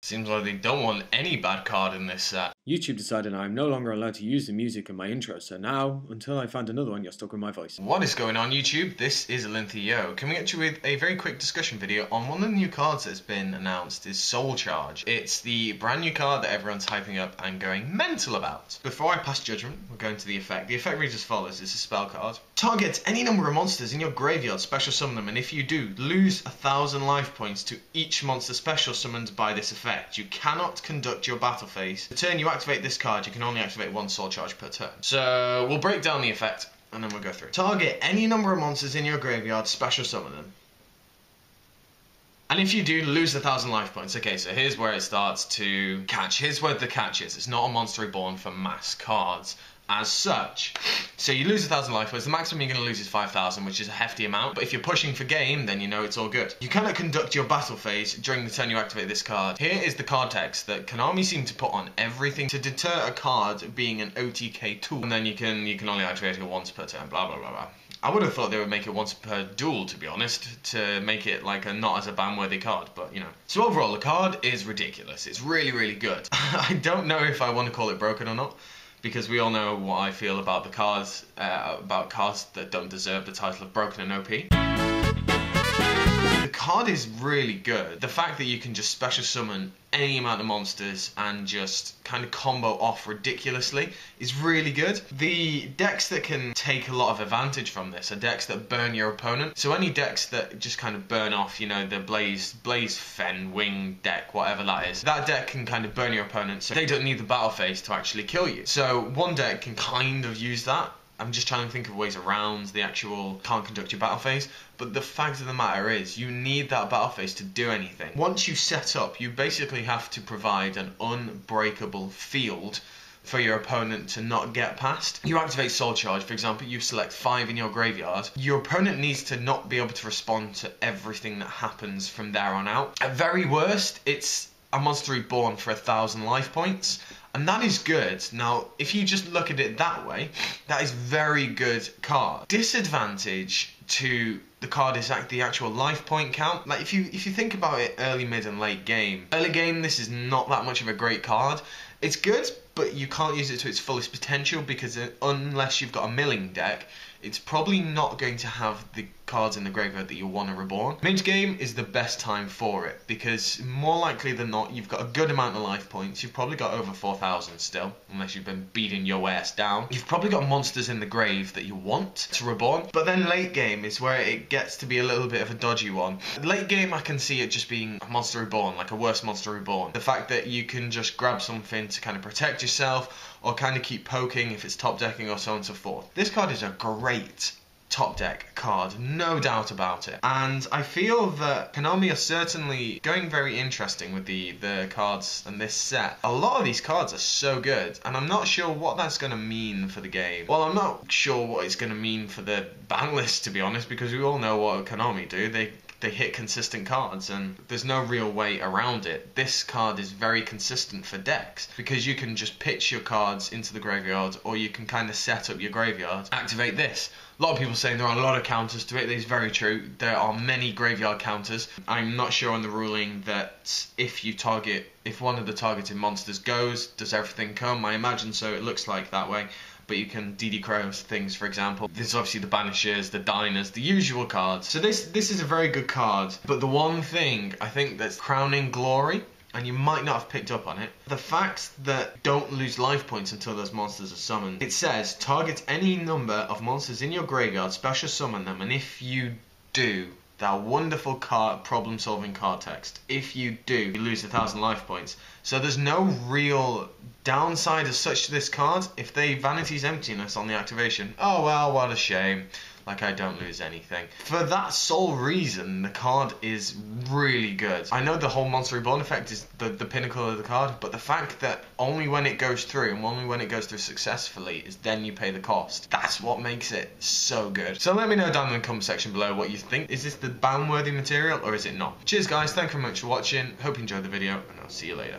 Seems like they don't want any bad card in this set. YouTube decided I'm no longer allowed to use the music in my intro, so now, until I find another one, you're stuck with my voice. What is going on, YouTube? This is Olympio, coming at you with a very quick discussion video on one of the new cards that's been announced, is Soul Charge. It's the brand new card that everyone's hyping up and going mental about. Before I pass judgment, we're going to the effect. The effect reads as follows. It's a spell card. Target any number of monsters in your graveyard, special summon them, and if you do, lose 1,000 life points to each monster special summoned by this effect. You cannot conduct your battle phase. The turn you activate this card, you can only activate one Soul Charge per turn. So we'll break down the effect and then we'll go through. Target any number of monsters in your graveyard, special summon them. And if you do, lose 1,000 life points. Okay, so here's where it starts to catch. Here's where the catch is. It's not a Monster Reborn for mass cards as such. So you lose 1,000 life points. The maximum you're going to lose is 5,000, which is a hefty amount. But if you're pushing for game, then you know it's all good. You cannot conduct your battle phase during the turn you activate this card. Here is the card text that Konami seem to put on everything to deter a card being an OTK tool. And then you can only activate it once per turn, blah, blah, blah, blah. I would have thought they would make it once per duel, to be honest, to make it like a not as a ban-worthy card, but you know. So overall, the card is ridiculous. It's really, really good. I don't know if I want to call it broken or not, because we all know what I feel about the cards, about cards that don't deserve the title of broken and OP. The card is really good. The fact that you can just special summon any amount of monsters and just kind of combo off ridiculously is really good. The decks that can take a lot of advantage from this are decks that burn your opponent. So any decks that just kind of burn off, you know, the Blaze Fen Wing deck, whatever that is, that deck can kind of burn your opponent, so they don't need the battle phase to actually kill you. So one deck can kind of use that. I'm just trying to think of ways around the actual can't conduct your battle phase, but the fact of the matter is you need that battle phase to do anything. Once you set up, you basically have to provide an unbreakable field for your opponent to not get past. You activate Soul Charge, for example, you select 5 in your graveyard. Your opponent needs to not be able to respond to everything that happens from there on out. At very worst, it's a Monster Reborn for 1,000 life points. And that is good. Now, if you just look at it that way, that is very good card. Disadvantage to the card is the actual life point count. Like if you think about it early, mid and late game. Early game, this is not that much of a great card. It's good, but you can't use it to its fullest potential because unless you've got a milling deck, it's probably not going to have the cards in the graveyard that you want to reborn. Mid game is the best time for it because more likely than not you've got a good amount of life points. You've probably got over 4,000 still, unless you've been beating your ass down. You've probably got monsters in the grave that you want to reborn. But then late game is where it gets to be a little bit of a dodgy one. Late game I can see it just being a Monster Reborn, like a worse Monster Reborn. The fact that you can just grab something to kind of protect yourself or kind of keep poking if it's top decking or so on and so forth. This card is a great top deck card, no doubt about it. And I feel that Konami are certainly going very interesting with the cards in this set. A lot of these cards are so good, and I'm not sure what that's going to mean for the game. Well, I'm not sure what it's going to mean for the ban list, to be honest, because we all know what Konami do. They hit consistent cards and there's no real way around it. This card is very consistent for decks because you can just pitch your cards into the graveyard or you can kind of set up your graveyard, activate this. A lot of people saying there are a lot of counters to it. That is very true. There are many graveyard counters. I'm not sure on the ruling that if one of the targeted monsters goes, does everything come? I imagine so. It looks like that way. But you can DD Crows things, for example. This is obviously the Banishers, the Diners, the usual cards. So this is a very good card. But the one thing I think that's crowning glory, and you might not have picked up on it, the fact that don't lose life points until those monsters are summoned. It says, target any number of monsters in your graveyard, special summon them, and if you do, that wonderful card problem-solving card text. If you do, you lose 1,000 life points. So there's no real downside as such to this card. If they Vanity's Emptiness on the activation, oh well, what a shame. Like I don't lose anything. For that sole reason, the card is really good. I know the whole Monster Reborn effect is the pinnacle of the card, but the fact that only when it goes through, and only when it goes through successfully, is then you pay the cost. That's what makes it so good. So let me know down in the comment section below what you think. Is this the ban-worthy material, or is it not? Cheers guys, thank you very much for watching. Hope you enjoyed the video, and I'll see you later.